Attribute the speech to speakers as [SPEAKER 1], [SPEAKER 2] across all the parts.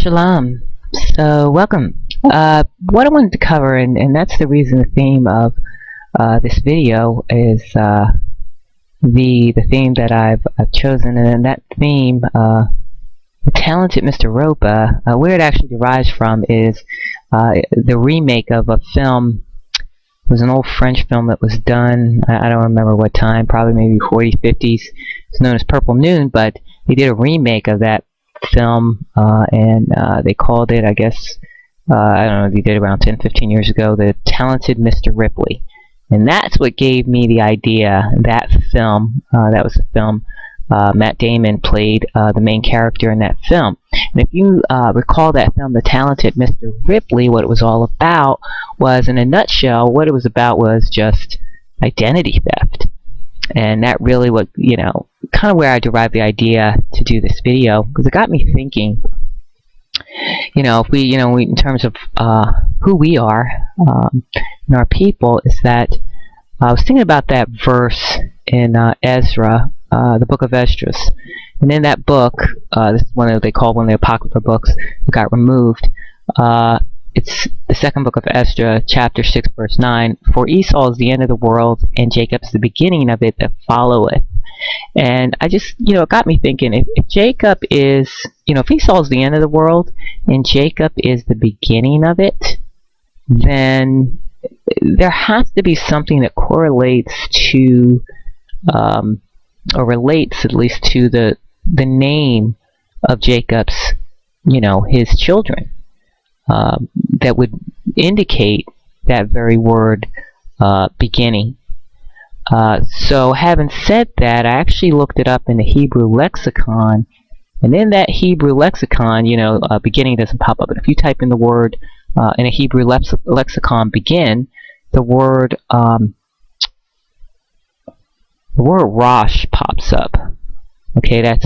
[SPEAKER 1] Shalom. So, welcome. What I wanted to cover, and that's the reason the theme of this video is the theme that I've chosen, and that theme, the talented Mr. Ropa, where it actually derives from is the remake of a film. It was an old French film that was done, I don't remember what time, probably maybe 40s, 50s. It's known as Purple Noon, but they did a remake of that film, and they called it, I guess, I don't know, they did around 10, 15 years ago, The Talented Mr. Ripley. And that's what gave me the idea, that film, that was the film, Matt Damon played the main character in that film. And if you recall that film, The Talented Mr. Ripley, what it was all about was, in a nutshell, what it was about was just identity theft. And that really what, kind of where I derived the idea to do this video, because it got me thinking, if we, in terms of who we are and our people, is that I was thinking about that verse in Ezra, the book of Esdras. And in that book, this is one of they call one of the Apocrypha books that got removed. It's the second book of Esdras, chapter 6, verse 9. For Esau is the end of the world, and Jacob is the beginning of it that followeth. And I just, it got me thinking, if Jacob is, if Esau is the end of the world, and Jacob is the beginning of it, then there has to be something that correlates to, or relates at least to the name of Jacob's, his children, that would indicate that very word, beginning. So having said that, I actually looked it up in the Hebrew lexicon, and in that Hebrew lexicon, beginning doesn't pop up, but if you type in the word in a Hebrew lexicon, begin, the word Rosh pops up. Okay, that's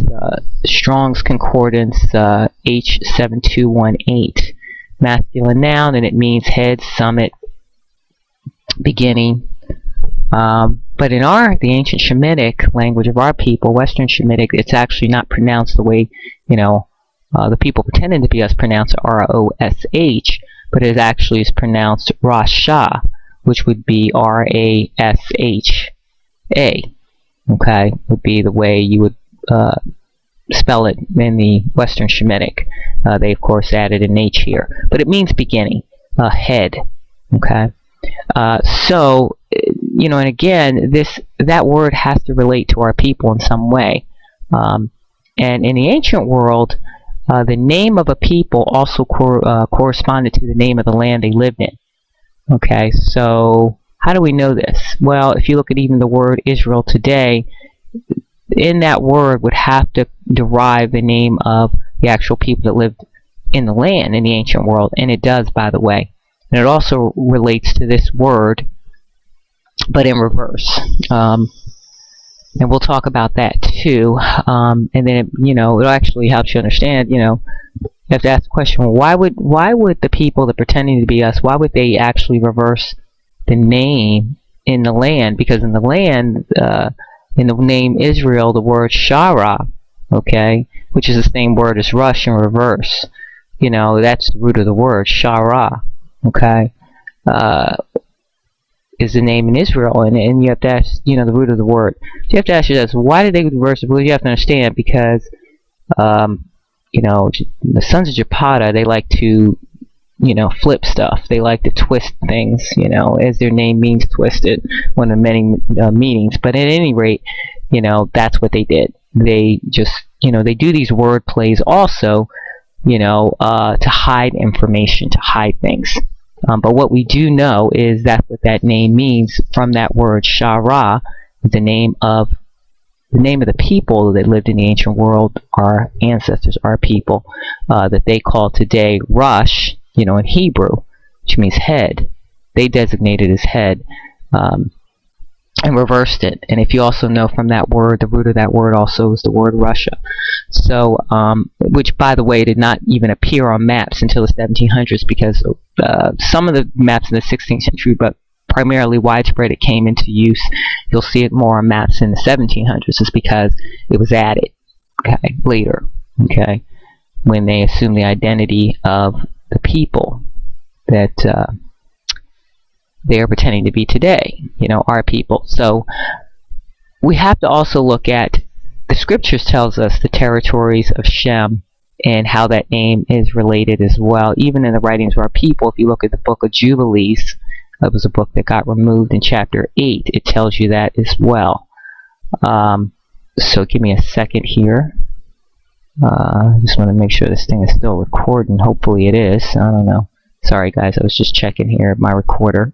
[SPEAKER 1] Strong's Concordance H7218, masculine noun, and it means head, summit, beginning. But in the ancient Shemitic language of our people, Western Shemitic, it's actually not pronounced the way, the people pretending to be us pronounce R-O-S-H, but it actually is pronounced Rasha, which would be R-A-S-H-A. Okay, would be the way you would spell it in the Western Shemitic. They, of course, added an H here. But it means beginning, head. Okay? So, and again, that word has to relate to our people in some way. And in the ancient world, the name of a people also corresponded to the name of the land they lived in. Okay, so how do we know this? Well, if you look at even the word Israel today, in that word would have to derive the name of the actual people that lived in the land in the ancient world, and it does, by the way. And it also relates to this word, but in reverse. And we'll talk about that too. And then, it actually helps you understand, you have to ask the question, why would the people that are pretending to be us, why would they actually reverse the name in the land? Because in the land, in the name Israel, the word Shara, okay, which is the same word as Rush in reverse, that's the root of the word, Shara, okay, is the name in Israel, and you have to ask, the root of the word. So you have to ask yourself, why did they reverse it? Well, you have to understand, because, the sons of Japata, they like to, flip stuff. They like to twist things, as their name means, twisted, one of the many meanings. But at any rate, that's what they did. They just, they do these word plays also, to hide information, to hide things. But what we do know is that's what that name means from that word Shara, the name of the people that lived in the ancient world, our ancestors, our people, that they call today Rush, in Hebrew, which means head. They designated as head, and reversed it. And if you also know from that word, the root of that word also is the word Russia. So, which, by the way, did not even appear on maps until the 1700s, because some of the maps in the 16th century, but primarily widespread, it came into use. You'll see it more on maps in the 1700s, is because it was added, okay, later, okay. when they assume the identity of the people that they are pretending to be today, our people. So we have to also look at, the scriptures tells us the territories of Shem and how that name is related as well. Even in the writings of our people, if you look at the book of Jubilees, that was a book that got removed in chapter 8, it tells you that as well. So give me a second here. I just want to make sure this thing is still recording. Hopefully it is. I don't know. Sorry guys, I was just checking here my recorder.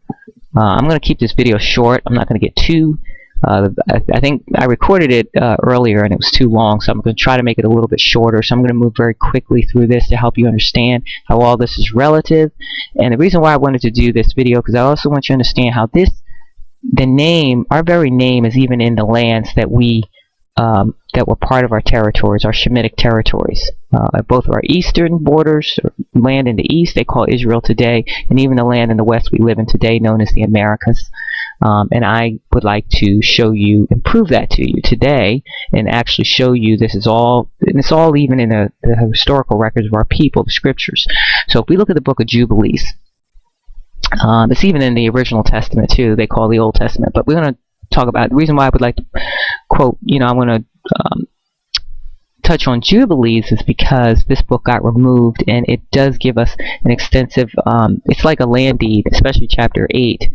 [SPEAKER 1] I'm going to keep this video short. I'm not going to get too I think I recorded it earlier and it was too long, so I'm going to try to make it a little bit shorter. So I'm going to move very quickly through this to help you understand how all this is relative. And the reason why I wanted to do this video, because I also want you to understand how the name, our very name, is even in the lands that that were part of our territories, our Shemitic territories. Both of our eastern borders, land in the east, they call Israel today, and even the land in the west we live in today, known as the Americas. And I would like to show you and prove that to you today, and actually show you this is all, and it's all even in the historical records of our people, the scriptures. So if we look at the book of Jubilees, it's even in the original Testament too, they call the Old Testament, but we're going to talk about the reason why I would like to quote, I'm going to touch on Jubilees is because this book got removed, and it does give us an extensive, it's like a land deed, especially chapter 8,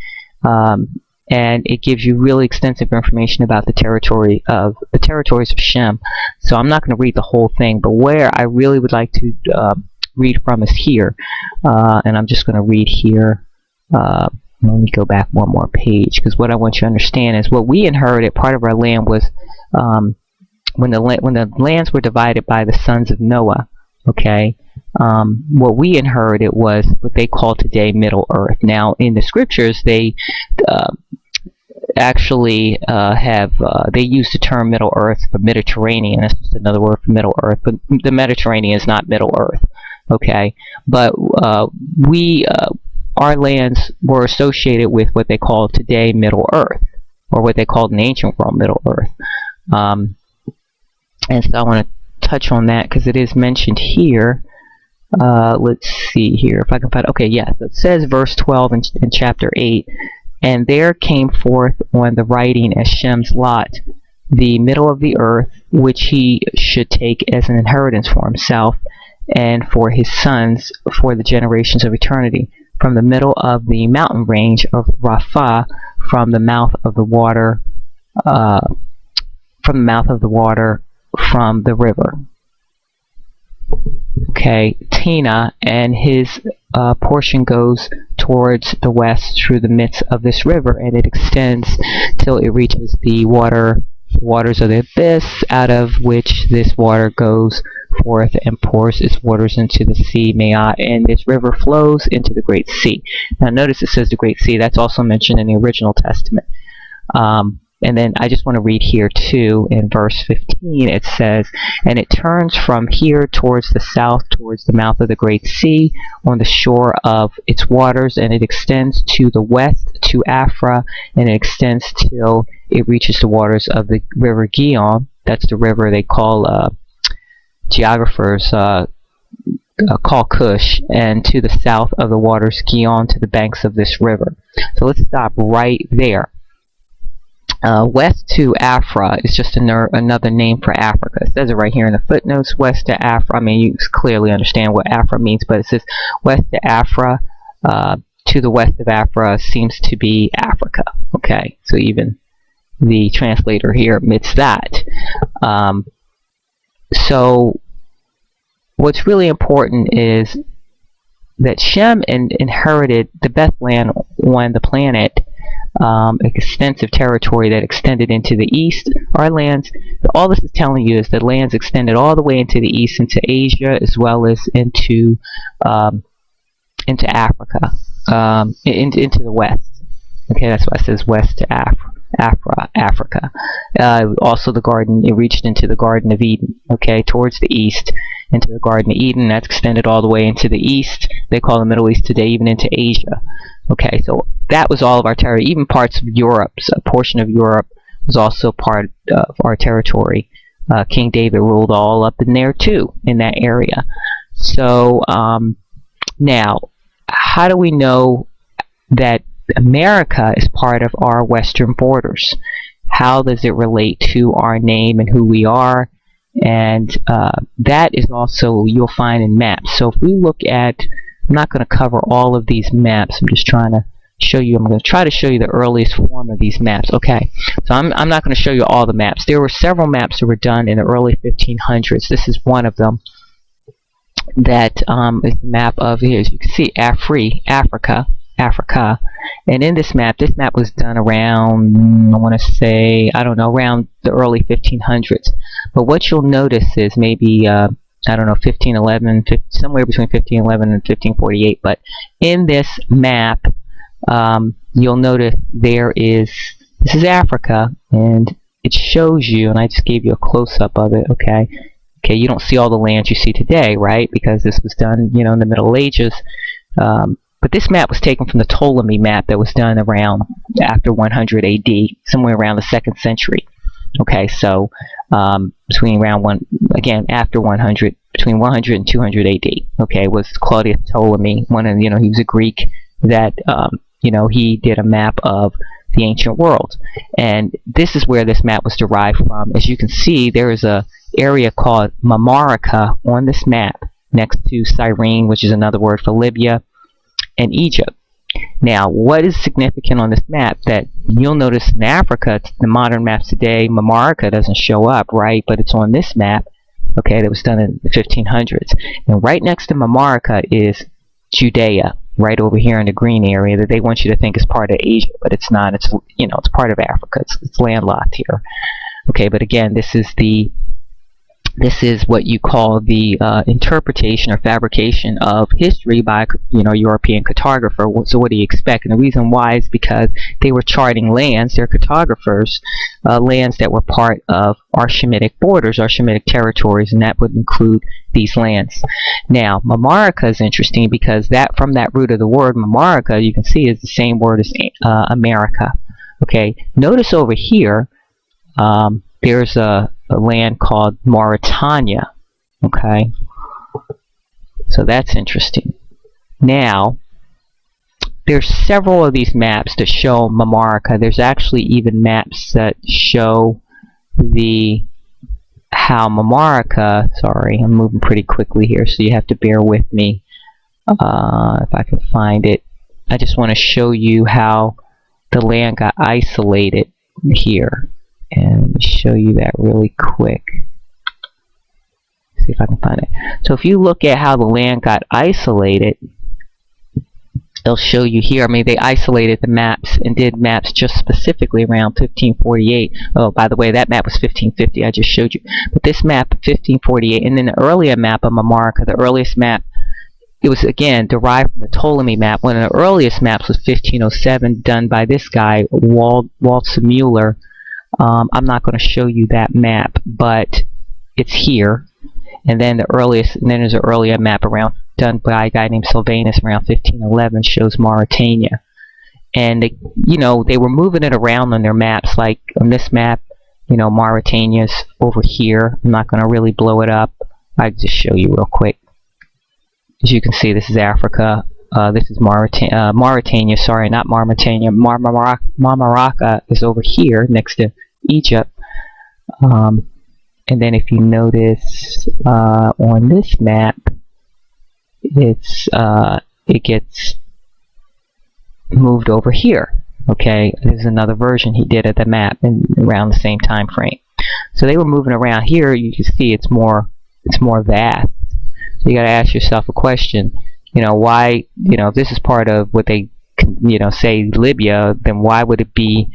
[SPEAKER 1] and it gives you really extensive information about the territories of Shem. So I'm not going to read the whole thing, but where I really would like to read from is here, and I'm just going to read here. Let me go back one more page, because what I want you to understand is what we inherited. Part of our land was when the lands were divided by the sons of Noah. Okay, what we inherited was what they call today Middle Earth. Now, in the scriptures, they actually they use the term Middle Earth for Mediterranean. That's just another word for Middle Earth, but the Mediterranean is not Middle Earth. Okay, but our lands were associated with what they call today Middle Earth, or what they called in the ancient world Middle Earth. And so I want to touch on that because it is mentioned here. Let's see here if I can find. Okay, yeah, it says verse 12 in chapter 8, and there came forth on the writing as Shem's lot the middle of the earth, which he should take as an inheritance for himself and for his sons for the generations of eternity, from the middle of the mountain range of Ropa, from the mouth of the water, from the river. Okay, Tina, and his portion goes towards the west through the midst of this river, and it extends till it reaches the waters of the abyss, out of which this water goes forth and pours its waters into the sea, Ma'at, and this river flows into the Great Sea. Now notice it says the Great Sea. That's also mentioned in the original Testament. And then I just want to read here too, in verse 15 it says, and it turns from here towards the south, towards the mouth of the Great Sea, on the shore of its waters, and it extends to the west to Afra, and it extends till it reaches the waters of the river Gihon. That's the river they call, geographers call Cush, and to the south of the waters Gihon, to the banks of this river. So let's stop right there. West to Afra is just another name for Africa. It says it right here in the footnotes, west to Afra. I mean, you clearly understand what Afra means, but it says west to Afra. To the west of Afra seems to be Africa. Okay, so even the translator here admits that. So what's really important is that Shem inherited the best land on the planet, extensive territory that extended into the east. Our lands, all this is telling you is that lands extended all the way into the east, into Asia, as well as into Africa, into the west. Okay, that's why it says west to Africa. Also the garden, it reached into the Garden of Eden, okay, towards the east, into the Garden of Eden. That's extended all the way into the east. They call the Middle East today, even into Asia. Okay, so that was all of our territory. Even parts of Europe, so a portion of Europe was also part of our territory. King David ruled all up in there too, in that area. So now, how do we know that America is part of our western borders? How does it relate to our name and who we are? And that is also, you'll find in maps. So if we look at, I'm not going to cover all of these maps, I'm just trying to show you, I'm going to try to show you the earliest form of these maps. Okay, so I'm not going to show you all the maps. There were several maps that were done in the early 1500s. This is one of them that is the map of, here, as you can see, Africa. And in this map was done around, I want to say, I don't know, around the early 1500s. But what you'll notice is maybe, I don't know, 1511, somewhere between 1511 and 1548. But in this map, you'll notice this is Africa, and it shows you, and I just gave you a close-up of it, okay? Okay, you don't see all the lands you see today, right? Because this was done, you know, in the Middle Ages. But this map was taken from the Ptolemy map that was done around after 100 AD, somewhere around the 2nd century. Okay, so between around after 100, between 100 and 200 AD. Okay, was Claudius Ptolemy, he was a Greek that he did a map of the ancient world, and this is where this map was derived from. As you can see, there is a area called Mamarica on this map next to Cyrene, which is another word for Libya, and Egypt. Now, what is significant on this map that you'll notice in Africa, the modern maps today, Mamarica doesn't show up, right? But it's on this map, okay, that was done in the 1500s. And right next to Mamarica is Judea, right over here in the green area that they want you to think is part of Asia, but it's not. It's, it's part of Africa. It's landlocked here. Okay, but again, this is what you call the interpretation or fabrication of history by European cartographer. So what do you expect? And the reason why is because they were charting lands, they're cartographers, lands that were part of our Shemitic borders, our Shemitic territories, and that would include these lands. Now, Mamarica is interesting because from that root of the word Mamarica, you can see is the same word as America. Okay, notice over here there's a land called Mauritania. Okay, so that's interesting. Now, there's several of these maps that show Mamarica. There's actually even maps that show how Mamarica, sorry, I'm moving pretty quickly here, so you have to bear with me if I can find it. I just want to show you how the land got isolated here. And let me show you that really quick. See if I can find it. So if you look at how the land got isolated, they'll show you here. I mean, they isolated the maps and did maps just specifically around 1548. Oh, by the way, that map was 1550. I just showed you. But this map, 1548, and then the earlier map of Mamarica, the earliest map, it was again derived from the Ptolemy map. One of the earliest maps was 1507, done by this guy, Walter Mueller. I'm not going to show you that map, but it's here. And then there's an earlier map done by a guy named Sylvanus around 1511, shows Mauritania. And they were moving it around on their maps. Like on this map, Mauritania's over here. I'm not going to really blow it up. I'll just show you real quick. As you can see, this is Africa. This is Mauritania, sorry, not Mauritania. Mamarica is over here next to Egypt. And then if you notice on this map, it gets moved over here. Okay, there's another version he did of the map around the same time frame. So they were moving around here. You can see it's more vast. So you got to ask yourself a question. Why, if this is part of what they, say Libya, then why would it be,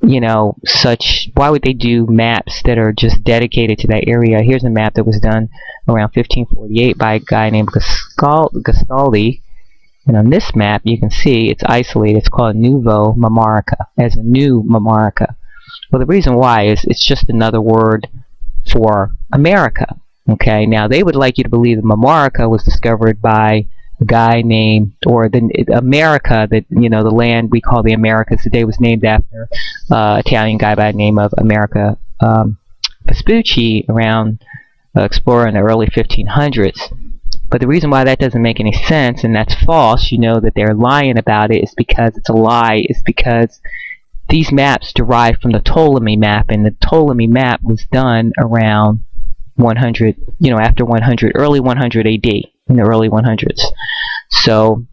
[SPEAKER 1] why would they do maps that are just dedicated to that area? Here's a map that was done around 1548 by a guy named Gastaldi. And on this map, you can see it's isolated. It's called Nouveau Mamarica, as a new Mamarica. Well, the reason why is it's just another word for America. Okay, now they would like you to believe that Mamarica was discovered by a guy named, or America, that the land we call the Americas today was named after an Italian guy by the name of Vespucci, around explorer in the early 1500s. But the reason why that doesn't make any sense, and that's false, you know that they're lying about it, is because it's a lie. It's because these maps derive from the Ptolemy map, and the Ptolemy map was done around 100, you know, after 100, early 100 AD, in the early 100s. So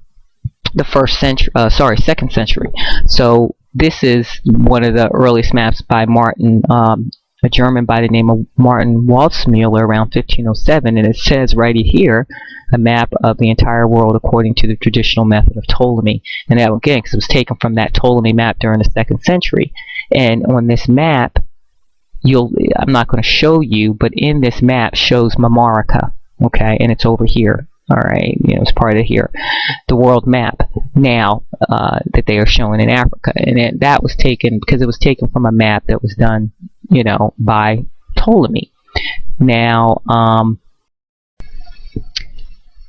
[SPEAKER 1] the second century. So this is one of the earliest maps by Martin, a German by the name of Martin Waldseemüller, around 1507, and it says right here, a map of the entire world according to the traditional method of Ptolemy. And that, again, because it was taken from that Ptolemy map during the 2nd century. And on this map, I'm not going to show you, but in this map shows Mamarica, okay, and it's over here. All right, you know, it's part of here, the world map now that they are showing in Africa, and that was taken because it was taken from a map that was done, you know, by Ptolemy. Now,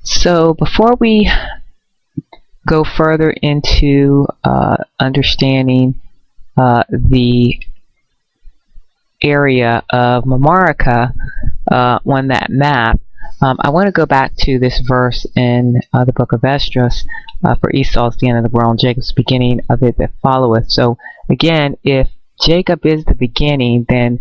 [SPEAKER 1] so before we go further into understanding the area of Mamarica on that map, I want to go back to this verse in the book of Esdras, for Esau is the end of the world, and Jacob's the beginning of it that followeth. So again, if Jacob is the beginning, then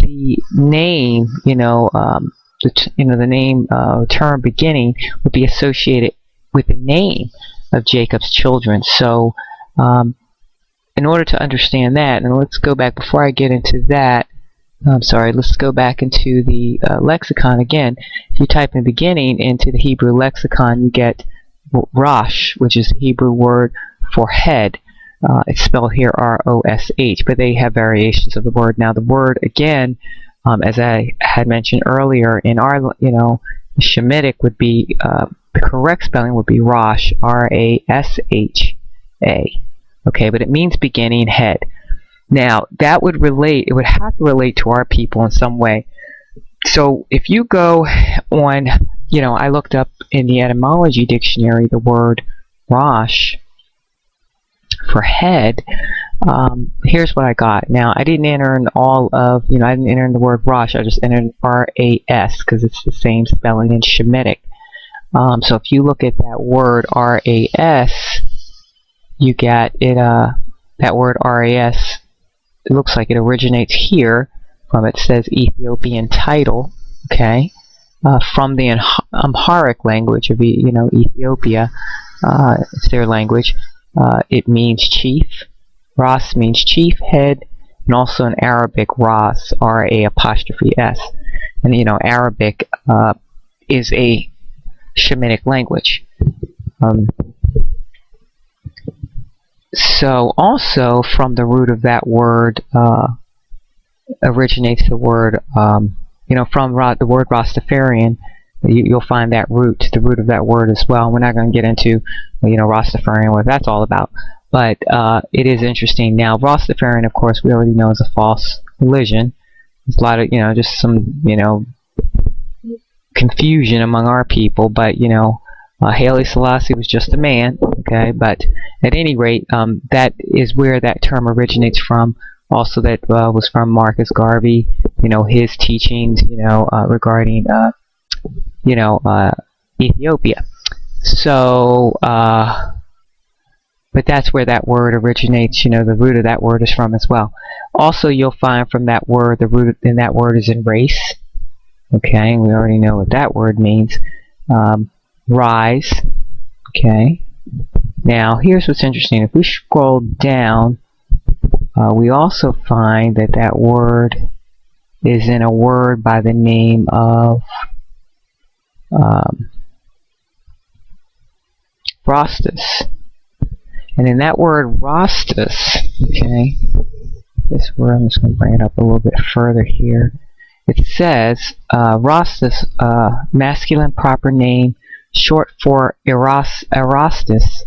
[SPEAKER 1] the name, the name term beginning would be associated with the name of Jacob's children. So in order to understand that, and let's go back before I get into that. Let's go back into the lexicon again. If you type in beginning into the Hebrew lexicon, you get Rosh, which is the Hebrew word for head. It's spelled here R-O-S-H, but they have variations of the word. Now the word, again, as I had mentioned earlier, in our, Shemitic would be, the correct spelling would be Rosh, R-A-S-H-A. Okay, but it means beginning, head. Now, that would relate, it would have to relate to our people in some way. So, if you go on, I looked up in the etymology dictionary the word Rosh for head. Here's what I got. Now, I didn't enter in all of, I didn't enter in the word Rosh, I just entered R-A-S, because it's the same spelling in Shemitic. So, if you look at that word R-A-S, you get it, that word R-A-S, it looks like it originates here from, it says Ethiopian title, okay, from the Amharic language of, Ethiopia. It's their language. It means chief. Ras means chief, head, and also in Arabic, Ras, R-A''S. And, Arabic is a Shemitic language. So also from the root of that word originates the word, from the word Rastafarian. You'll find that root, the root of that word as well. We're not going to get into, Rastafarian, what that's all about. But it is interesting. Now, Rastafarian, of course, we already know is a false religion. There's a lot of, just some, confusion among our people. But, Haile Selassie was just a man, okay? But at any rate, that is where that term originates from. Also, that was from Marcus Garvey, his teachings, regarding, Ethiopia. So, but that's where that word originates, the root of that word is from as well. Also, you'll find from that word, the root in that word is in race, okay? We already know what that word means. Rise, okay? Now, here's what's interesting. If we scroll down, we also find that that word is in a word by the name of Rostus. And in that word Rostus, okay, this word, I'm just going to bring it up a little bit further here. It says Rostus, masculine proper name, short for Erastus,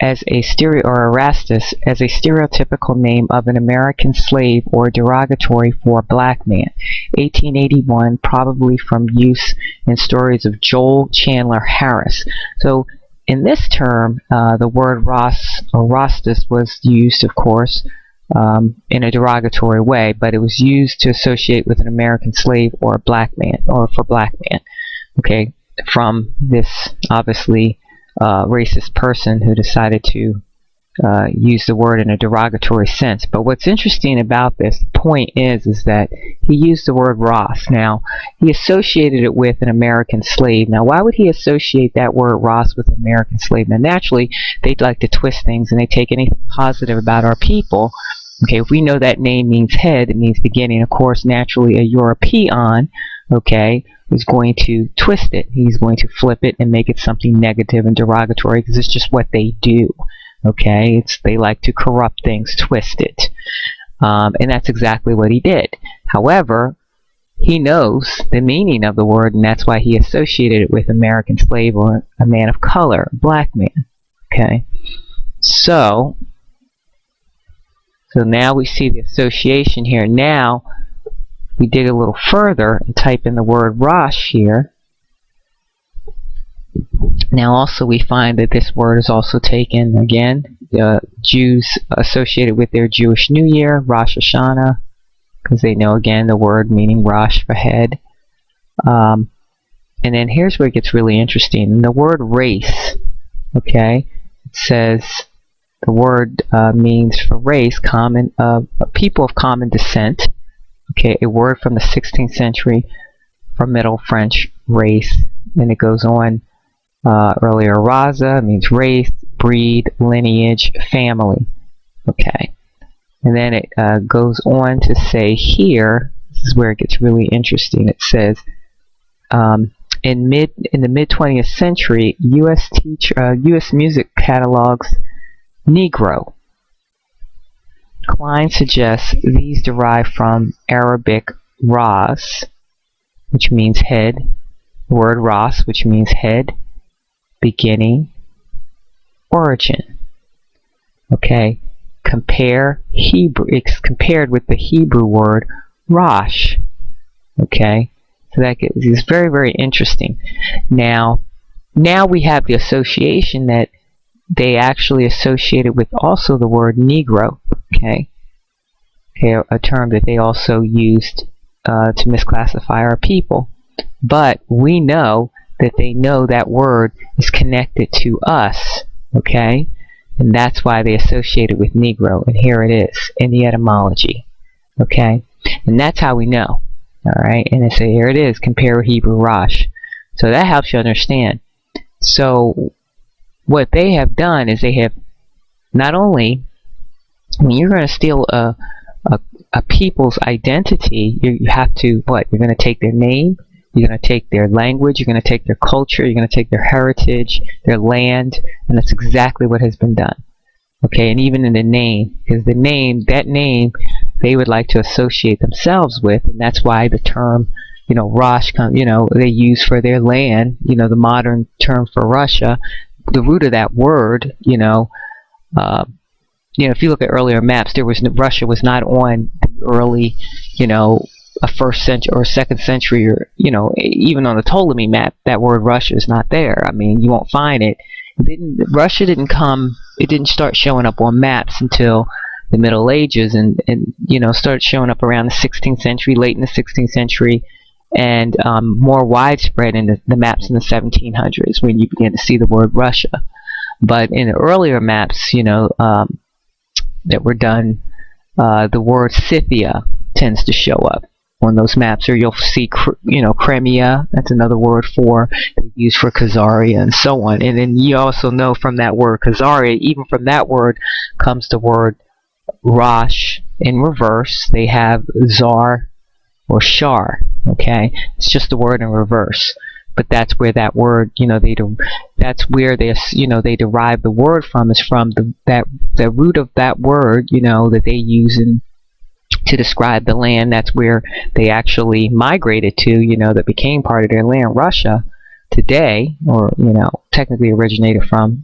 [SPEAKER 1] as a Erastus, as a stereotypical name of an American slave or derogatory for a black man. 1881, probably from use in stories of Joel Chandler Harris. So in this term, the word Ross or Rostus was used, of course, in a derogatory way, but it was used to associate with an American slave or a black man, or for black man. Okay, from this obviously racist person who decided to use the word in a derogatory sense. But what's interesting about this point is that he used the word Ross. Now, he associated it with an American slave. Now, why would he associate that word Ross with an American slave? Now, naturally, they'd like to twist things, and they take anything positive about our people. Okay, if we know that name means head, it means beginning. Of course, naturally, a European, okay, is going to twist it. He's going to flip it and make it something negative and derogatory, because it's just what they do. Okay, they like to corrupt things, twist it. And that's exactly what he did. However, he knows the meaning of the word, and that's why he associated it with American slave, or a man of color, a black man. Okay, so now we see the association here. Now we dig a little further and type in the word Rosh here. Now also we find that this word is also taken, again, Jews associated with their Jewish New Year, Rosh Hashanah, because they know, again, the word meaning Rosh for head. And then here's where it gets really interesting. The word race, okay, it says the word means for race, common, people of common descent. Okay, a word from the 16th century from Middle French, race, and it goes on. Earlier, raza means race, breed, lineage, family. Okay, and then it goes on to say here, this is where it gets really interesting. It says, in the mid 20th century, U.S. music catalogs Negro. Klein suggests these derive from Arabic ras, which means head, the word ras, which means head, beginning, origin. Okay, compare Hebrew. It's compared with the Hebrew word Rosh. Okay, so that is very, very interesting. Now we have the association that they actually associated with also the word Negro. Okay, a term that they also used to misclassify our people. But we know that they know that word is connected to us, okay? And that's why they associate it with Negro. And here it is in the etymology, okay? And that's how we know, all right? And they say, here it is, compare Hebrew Rosh. So that helps you understand. So what they have done is they have not only, when you're going to steal a people's identity, you have to, what? You're going to take their name, you're going to take their language, you're going to take their culture, you're going to take their heritage, their land, and that's exactly what has been done. Okay, and even in the name, because the name, that name, they would like to associate themselves with, and that's why the term, Rosh, they use for their land, the modern term for Russia, the root of that word, if you look at earlier maps, Russia was not on the early, a first century or second century, or even on the Ptolemy map, that word Russia is not there. I mean, you won't find it. Russia didn't start showing up on maps until the Middle Ages, and started showing up around the 16th century, late in the 16th century, and more widespread in the maps in the 1700s when you begin to see the word Russia. But in the earlier maps, that were done, the word Scythia tends to show up on those maps, or you'll see, Crimea. That's another word used for Khazaria, and so on. And then you also know from that word Khazaria, even from that word comes the word Rosh in reverse. They have Zar or Shar. Okay, it's just the word in reverse. But that's where that word, that's where they derive the word from, is from the root of that word, that they use to describe the land. That's where they actually migrated to, that became part of their land, Russia, today, or technically originated from.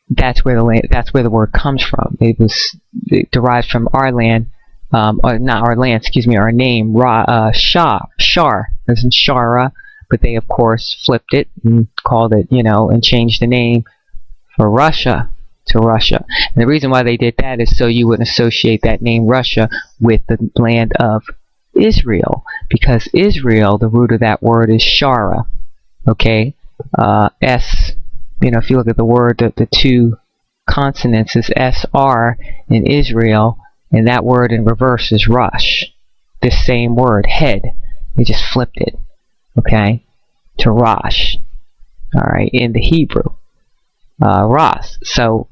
[SPEAKER 1] That's where the word comes from. It derives from our land. Or not our land, our name, Shar, as in Shara, but they of course flipped it and called it, and changed the name for Russia to Russia. And the reason why they did that is so you wouldn't associate that name Russia with the land of Israel, because Israel, the root of that word is Shara. Okay, S, if you look at the word, the two consonants is SR in Israel, and that word in reverse is Rosh. This same word, head, they just flipped it, okay, to Rosh, alright, in the Hebrew, Ras. So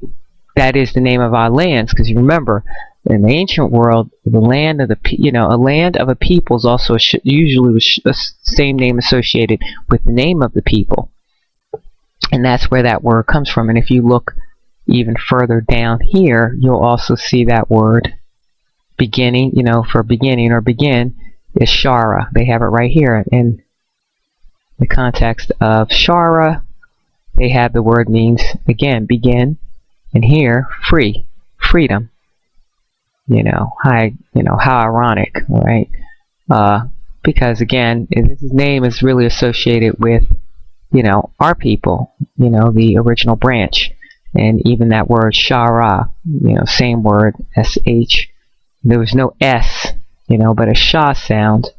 [SPEAKER 1] that is the name of our lands, because you remember, in the ancient world, the land of a land of a people is also usually the same name associated with the name of the people, and that's where that word comes from. And if you look even further down here, you'll also see that word beginning, for beginning or begin is Shara. They have it right here in the context of Shara. They have the word means, again, begin, and here, free, freedom. How ironic, right? Because again, his name is really associated with, our people, the original branch. And even that word Shara, same word, SH. There was no S, but a Sha sound.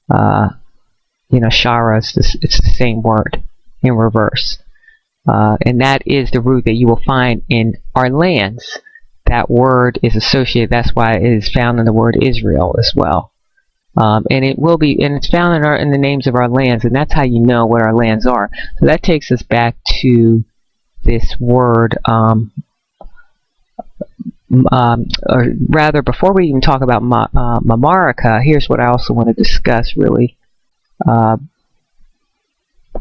[SPEAKER 1] Shara, it's the same word in reverse. And that is the root that you will find in our lands. That word is associated, that's why it is found in the word Israel as well. And it's found in the names of our lands, and that's how you know what our lands are. So that takes us back to this word, or rather, before we even talk about Mamarika, here's what I also want to discuss really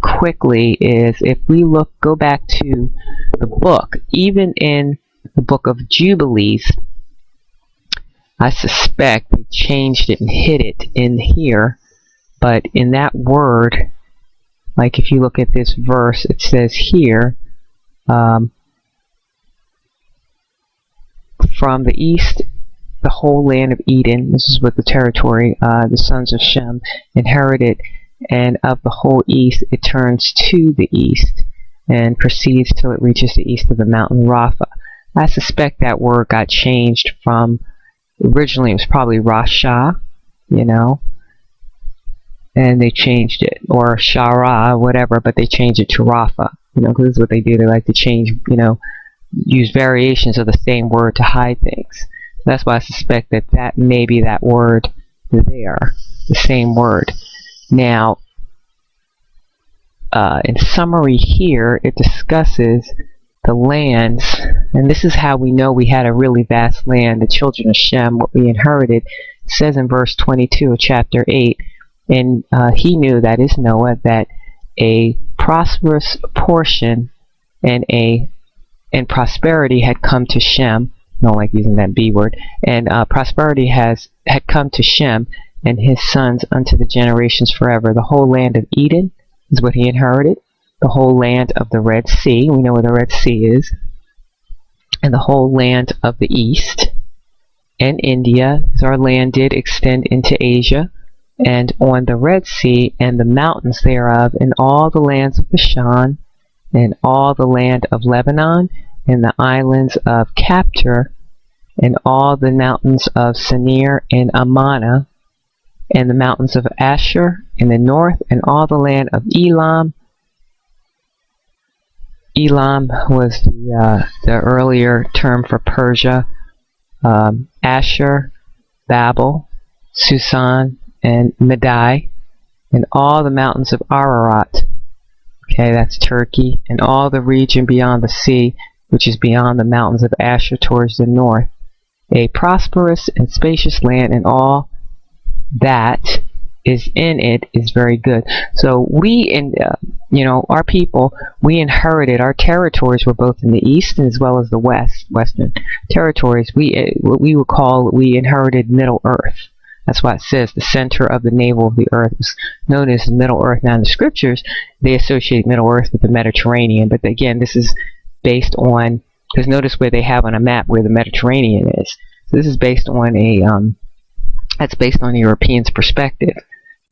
[SPEAKER 1] quickly, is if we go back to the book, even in the book of Jubilees, I suspect they changed it and hid it in here, but in that word, like if you look at this verse, it says here, from the east, the whole land of Eden, this is what the territory, the sons of Shem inherited, and of the whole east it turns to the east and proceeds till it reaches the east of the mountain Ropa. I suspect that word got changed from, originally it was probably Rasha, and they changed it, or Shara, whatever, but they changed it to Rafa, because this is what they do. They like to change, use variations of the same word to hide things. That's why I suspect that maybe that word there, the same word. Now, in summary here, it discusses the lands, and this is how we know we had a really vast land, the children of Shem, what we inherited. It says in verse 22 of chapter 8, and he knew, that is Noah, that a prosperous portion and prosperity had come to Shem. I don't like using that B word. And prosperity had come to Shem and his sons unto the generations forever. The whole land of Eden is what he inherited. The whole land of the Red Sea, we know where the Red Sea is, and the whole land of the east, and India, as our land did extend into Asia, and on the Red Sea, and the mountains thereof, and all the lands of Bashan, and all the land of Lebanon, and the islands of Captor, and all the mountains of Sinir and Ammana, and the mountains of Asher in the north, and all the land of Elam. Elam was the earlier term for Persia. Asher, Babel, Susan, and Medai, and all the mountains of Ararat. Okay, that's Turkey, and all the region beyond the sea, which is beyond the mountains of Asher towards the north. A prosperous and spacious land, and all that is in it is very good. So we, our people, we inherited, our territories were both in the east as well as the western territories. What we would call, we inherited Middle Earth. That's why it says the center of the navel of the earth is known as Middle Earth. Now in the scriptures, they associate Middle Earth with the Mediterranean, but again, this is based on, because notice where they have on a map where the Mediterranean is. So this is based on that's based on the Europeans' perspective,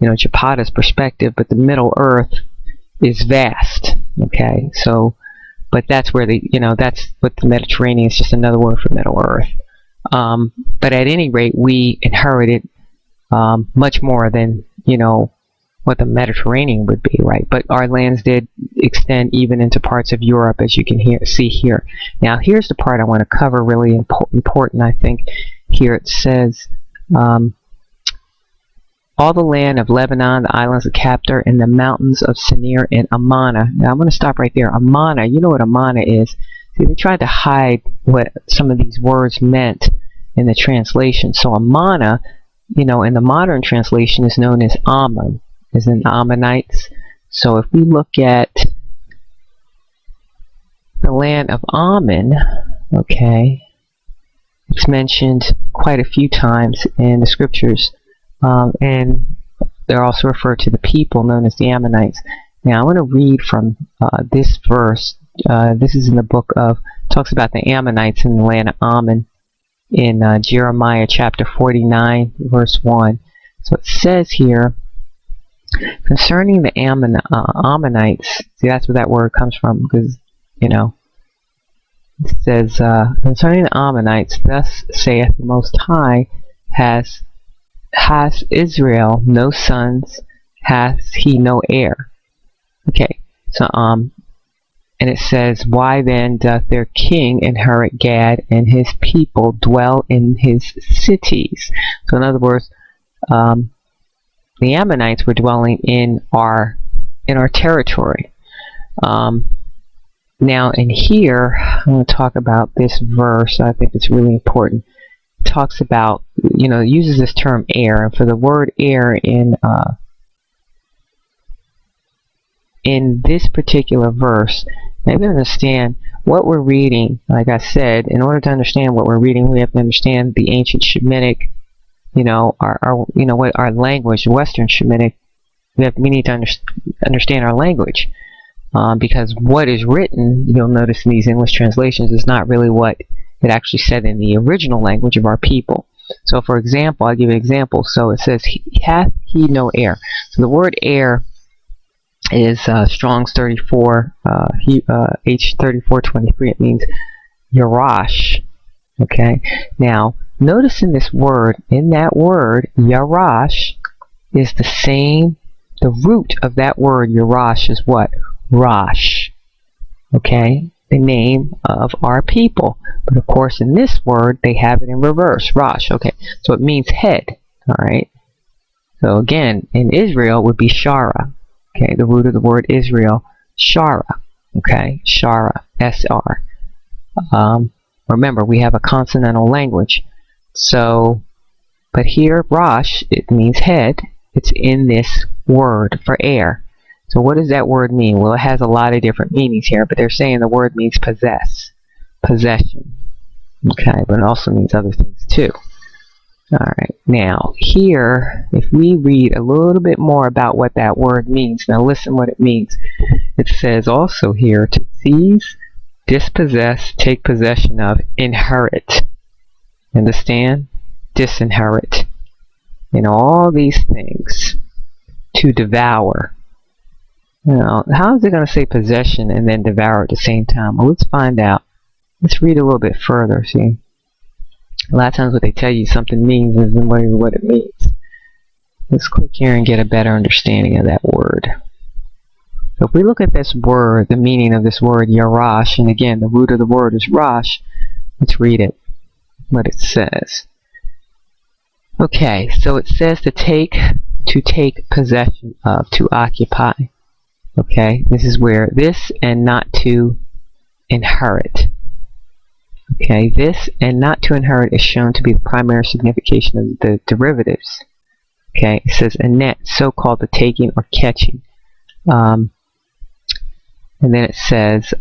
[SPEAKER 1] Japada's perspective, but the Middle Earth is vast, okay? So, but that's where that's what the Mediterranean is, just another word for Middle Earth. But at any rate, we inherited much more than, what the Mediterranean would be, right? But our lands did extend even into parts of Europe, as you can see here. Now, here's the part I want to cover, really important, I think. Here it says, all the land of Lebanon, the islands of Captor, and the mountains of Sinir and Ammana. Now, I'm going to stop right there. Ammana, you know what Ammana is. See, they tried to hide what some of these words meant in the translation. So Ammana, in the modern translation, is known as Ammon, as in Ammonites. So if we look at the land of Ammon, okay, it's mentioned quite a few times in the scriptures, and they're also referred to the people known as the Ammonites. Now I want to read from this verse. This is in the book of, talks about the Ammonites in the land of Ammon in Jeremiah chapter 49 verse 1. So it says here, concerning the Ammonites, see, that's where that word comes from, because, it says, concerning the Ammonites, thus saith the Most High, has Israel no sons, hath he no heir. Okay, so, and it says, why then doth their king inherit Gad, and his people dwell in his cities? So in other words, the Ammonites were dwelling in our territory. Now in here, I'm going to talk about this verse. I think it's really important. It talks about, uses this term heir, and for the word heir in this particular verse, now you have to understand what we're reading. Like I said, in order to understand what we're reading, we have to understand the ancient Shemitic, what our language, Western Shemitic. We need to understand our language, because what is written, you'll notice in these English translations, is not really what it actually said in the original language of our people. So, for example, I'll give you an example. So it says, hath he no heir. So the word heir is Strong's 34, H3423. It means Yarash. Okay. Now, notice in this word, Yarash, is the same. The root of that word, Yarash, is what? Rosh. Okay? The name of our people. But of course, in this word, they have it in reverse. Rosh. Okay? So it means head. Alright? So again, in Israel, it would be Shara. Okay? The root of the word Israel, Shara. Okay? Shara. S-R. Remember, we have a consonantal language. So, but here, Rosh, it means head. It's in this word for heir. So what does that word mean? Well, it has a lot of different meanings here, but they're saying the word means possess, possession. Okay, but it also means other things too. Alright, now here, if we read a little bit more about what that word means, now listen what it means. It says also here, to seize, dispossess, take possession of, inherit. Understand? Disinherit. All these things. To devour. How is it going to say possession and then devour at the same time? Well, let's find out. Let's read a little bit further, see? A lot of times what they tell you something means isn't what it means. Let's click here and get a better understanding of that word. So if we look at this word, the meaning of this word, Yarash, and again, the root of the word is Rosh, let's read it, what it says. Okay, so it says to take possession of, to occupy. Okay, this is where this and not to inherit. Okay, this and not to inherit is shown to be the primary signification of the derivatives. Okay, it says a net, so called the taking or catching. And then it says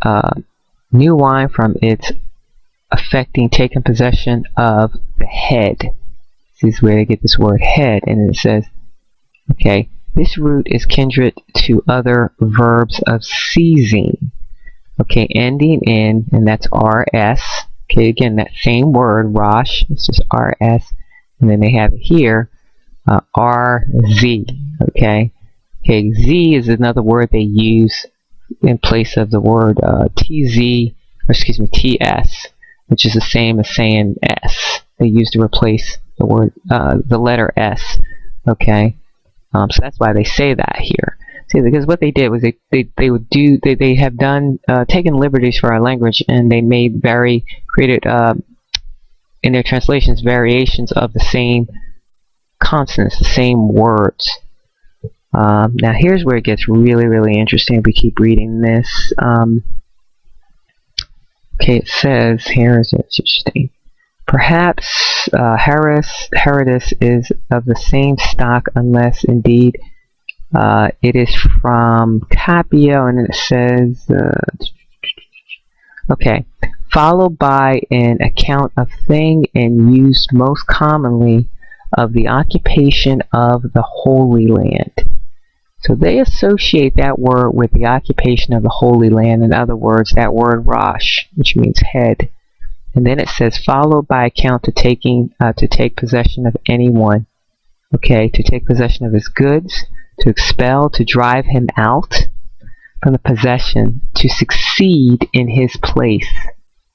[SPEAKER 1] new wine from its affecting taking possession of the head. This is where they get this word head, and it says, okay, this root is kindred to other verbs of seizing. Okay, ending in, and that's rs. Okay, again, that same word, Rosh, it's just rs, and then they have it here, rz. Okay, okay, z is another word they use in place of the word ts, which is the same as saying s. They use to replace the word, the letter s Okay, so that's why they say that here. See, because what they did was they have done taken liberties for our language, and they made created in their translations variations of the same consonants, the same words. Now here's where it gets really, really interesting if we keep reading this. Okay, it says here is interesting. Perhaps Herodis is of the same stock, unless indeed it is from Capio, and then it says, okay, followed by an account of thing and used most commonly of the occupation of the Holy Land. So they associate that word with the occupation of the Holy Land. In other words, that word Rosh, which means head. And then it says, followed by account to take possession of anyone. Okay, to take possession of his goods, to expel, to drive him out from the possession, to succeed in his place.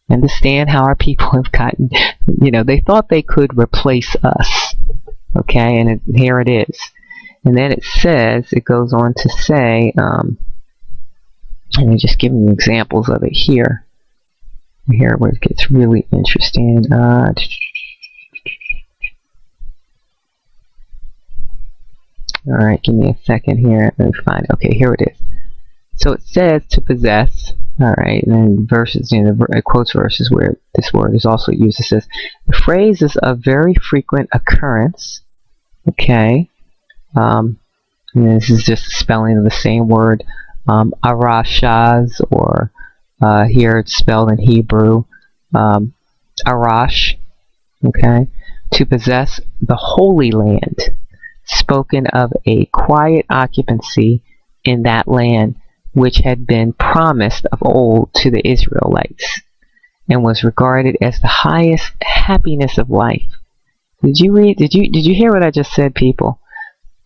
[SPEAKER 1] Understand how our people have gotten, they thought they could replace us. Okay, and here it is. And then it goes on to say, and I'm just giving you examples of it here. Here where it gets really interesting. Alright, give me a second here. Let me find it. Okay, here it is. So it says to possess. Alright, and then verses, it quotes verses where this word is also used. It says, the phrase is of very frequent occurrence. Okay. And this is just a spelling of the same word. Arashaz, or here it's spelled in Hebrew, Arash. Okay. To possess the Holy Land. Spoken of a quiet occupancy in that land which had been promised of old to the Israelites and was regarded as the highest happiness of life. Did you hear what I just said, people?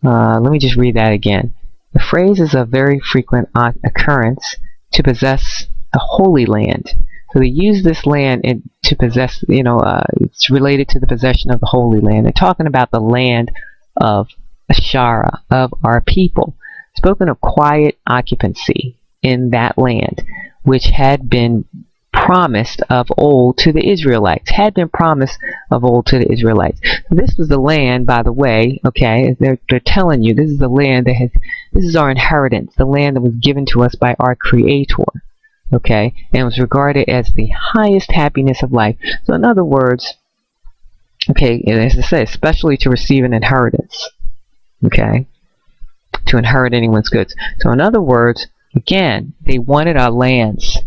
[SPEAKER 1] Let me just read that again. The phrase is of very frequent occurrence, to possess the Holy Land. So they use this land to possess, it's related to the possession of the Holy Land. They're talking about the land of Ashara, of our people. Spoken of quiet occupancy in that land, which had been promised of old to the Israelites. Had been promised of old to the Israelites. This was the land, by the way, okay, they're telling you, this is the land this is our inheritance, the land that was given to us by our Creator, okay, and was regarded as the highest happiness of life. So in other words, okay, as I say, especially to receive an inheritance, okay, to inherit anyone's goods. So in other words, again, they wanted our lands.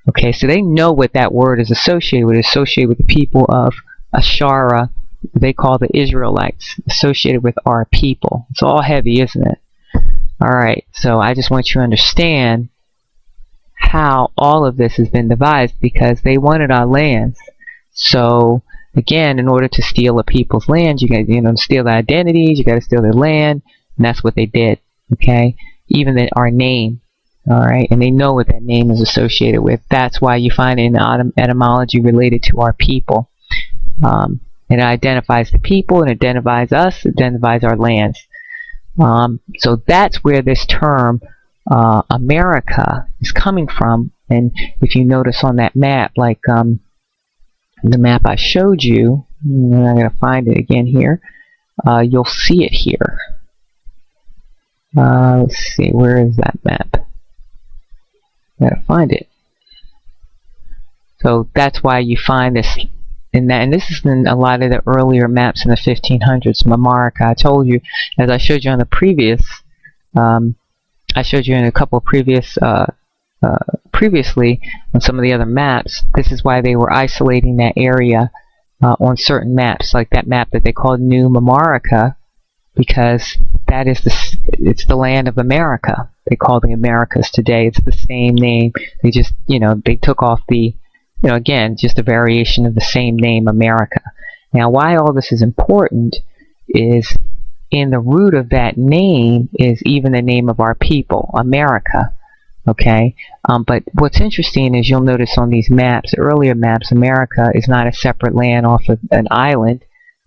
[SPEAKER 1] Okay, so they know what that word is associated with. It's associated with the people of Ashara. They call the Israelites, associated with our people. It's all heavy, isn't it? Alright, so I just want you to understand how all of this has been devised, because they wanted our lands. So, again, in order to steal a people's land, you got to steal their identities, you got to steal their land, and that's what they did. Okay, even our name. Alright, and they know what that name is associated with. That's why you find it in the etymology related to our people. It identifies the people, it identifies us, it identifies our lands. So that's where this term America is coming from. And if you notice on that map, like the map I showed you, I'm going to find it again here, you'll see it here. Let's see, where is that map? Gotta find it. So that's why you find this in that, and this is in a lot of the earlier maps in the 1500s. Mamaraka. I told you, as I showed you on the previous, I showed you in a couple of previous, previously on some of the other maps. This is why they were isolating that area on certain maps, like that map that they called New Mamaraka, because that is it's the land of America. They call the Americas today. It's the same name. They just, they took off the, again, just a variation of the same name, America. Now, why all this is important is in the root of that name is even the name of our people, America. Okay? But what's interesting is you'll notice on these maps, earlier maps, America is not a separate land off of an island.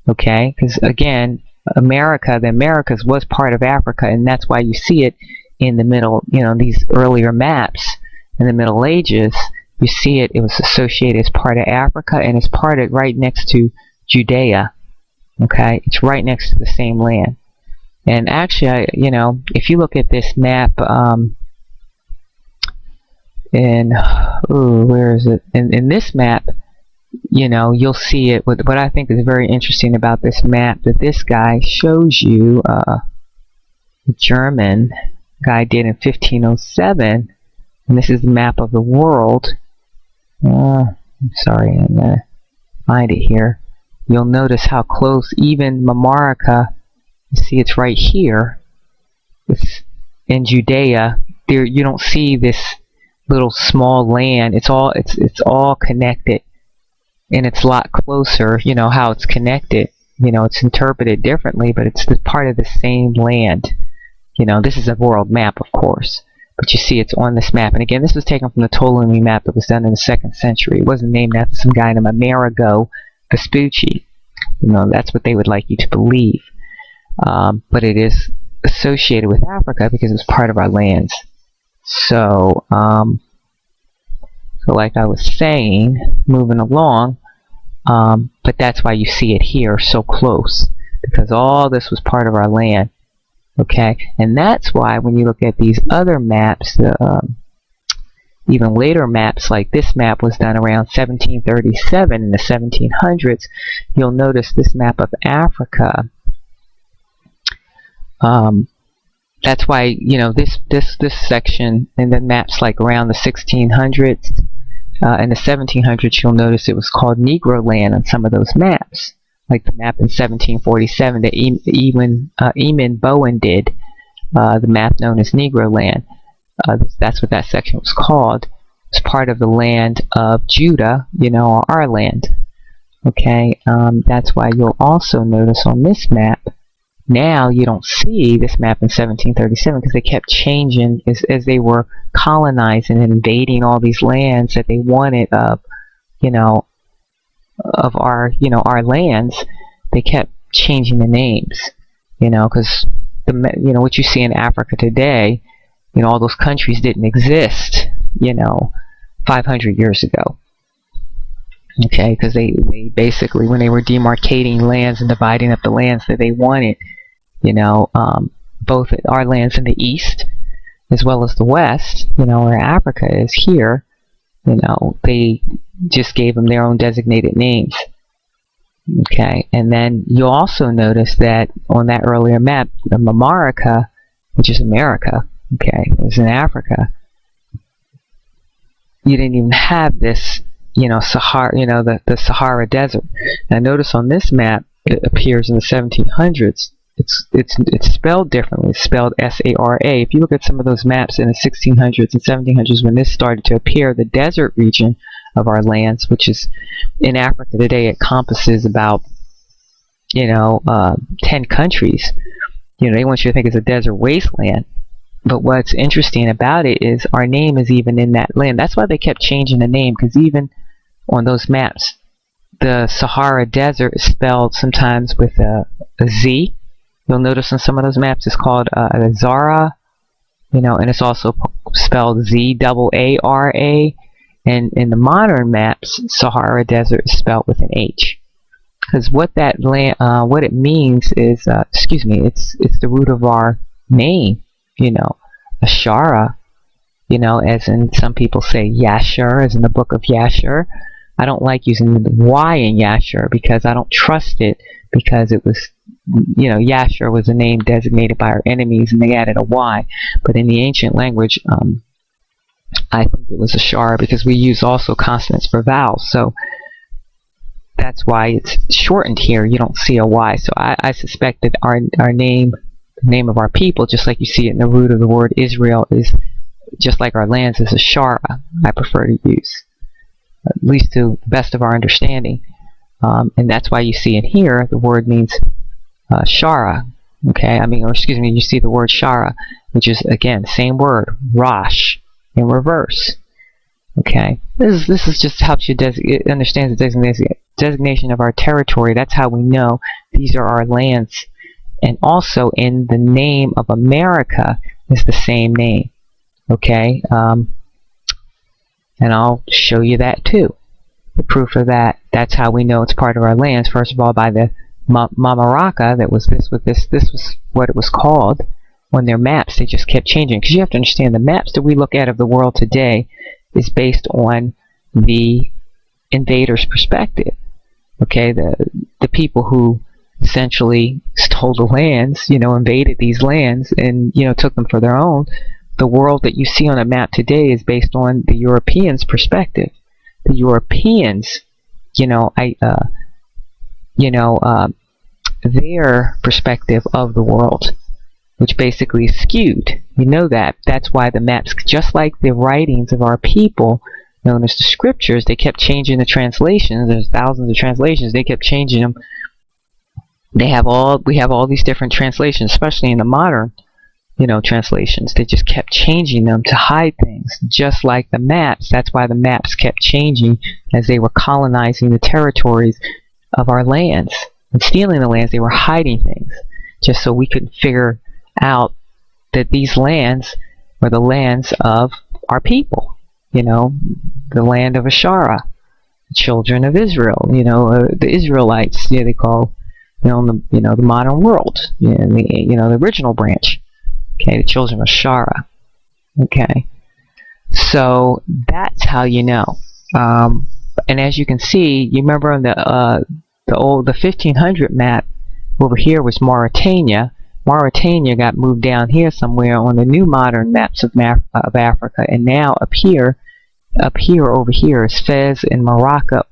[SPEAKER 1] Okay? Because, again, America, the Americas was part of Africa, and that's why you see it in the middle, these earlier maps in the Middle Ages. You see it was associated as part of Africa, and it's part of right next to Judea. Okay, it's right next to the same land. And actually, if you look at this map, where is it? In this map, you'll see it. What I think is very interesting about this map, that this guy shows you, the German guy did in 1507, and this is the map of the world. I'm sorry, I'm going to find it here. You'll notice how close even Mamarica, you see it's right here. It's in Judea. There, you don't see this little small land. It's all connected, and it's a lot closer. How it's connected. It's interpreted differently, but it's part of the same land. This is a world map, of course, but you see it's on this map. And again, this was taken from the Ptolemy map that was done in the 2nd century. It wasn't named after some guy named Amerigo Vespucci. That's what they would like you to believe. But it is associated with Africa because it's part of our lands. So, like I was saying, moving along, but that's why you see it here so close, because all this was part of our land. Okay, and that's why when you look at these other maps, even later maps, like this map was done around 1737 in the 1700s, you'll notice this map of Africa. That's why this section in the maps like around the 1600s and the 1700s, you'll notice it was called Negro Land on some of those maps. Like the map in 1747 that Eamon Bowen did, the map known as Negro Land. That's what that section was called. It's part of the land of Judah, our land. Okay, that's why you'll also notice on this map, now you don't see this map in 1737 because they kept changing as they were colonizing and invading all these lands that they wanted of our our lands. They kept changing the names, because what you see in Africa today, all those countries didn't exist 500 years ago. Okay, because they basically, when they were demarcating lands and dividing up the lands that they wanted, both our lands in the east as well as the west, where Africa is here, they just gave them their own designated names. Okay, and then you'll also notice that on that earlier map, the Mamarica, which is America, okay, is in Africa. You didn't even have this, Sahara, the Sahara Desert. Now notice on this map, it appears in the 1700s. It's spelled differently. It's spelled S-A-R-A. If you look at some of those maps in the 1600s and 1700s when this started to appear, the desert region of our lands, which is in Africa today, it encompasses about 10 countries. They want you to think it's a desert wasteland. But what's interesting about it is our name is even in that land. That's why they kept changing the name, because even on those maps, the Sahara Desert is spelled sometimes with a Z. You'll notice on some of those maps it's called Zara, and it's also spelled Z-A-A-R-A. And in the modern maps, Sahara Desert is spelled with an H. Because what that land, what it means is, it's the root of our name, Ashara, as in some people say Yashar, as in the book of Yashar. I don't like using the Y in Yashar because I don't trust it, because it was, Yashar was a name designated by our enemies and they added a Y. But in the ancient language, I think it was Ashara, because we use also consonants for vowels. So that's why it's shortened here. You don't see a Y. So I suspect that our name, the name of our people, just like you see it in the root of the word Israel, is just like our lands, is Ashara. I prefer to use, at least to the best of our understanding. And that's why you see in here the word means Shara. Okay, you see the word Shara, which is again same word, Rosh, in reverse. Okay, this is just helps you understand the designation of our territory. That's how we know these are our lands. and also in the name of America is the same name. Okay, and I'll show you that too. The proof of that. That's how we know it's part of our lands. First of all, by the Mamaraka. This was what it was called on their maps. They just kept changing, because you have to understand the maps that we look at of the world today is based on the invader's perspective. Okay, the people who essentially stole the lands, invaded these lands and took them for their own. The world that you see on a map today is based on the Europeans' perspective. The Europeans, their perspective of the world, which basically is skewed. You know that. That's why the maps, just like the writings of our people, known as the scriptures, they kept changing the translations. There's thousands of translations. They kept changing them. We have all these different translations, especially in the modern translations. They just kept changing them to hide things, just like the maps. That's why the maps kept changing as they were colonizing the territories of our lands and stealing the lands. They were hiding things just so we could figure out that these lands were the lands of our people, the land of Ashara, the children of Israel, the Israelites, they call, the modern world, the original branch. Okay, the children of Ashara. Okay, so that's how you know. And as you can see, you remember on the 1500 map over here was Mauritania. Mauritania got moved down here somewhere on the new modern maps of Africa, and now up here over here is Fez and Morocco,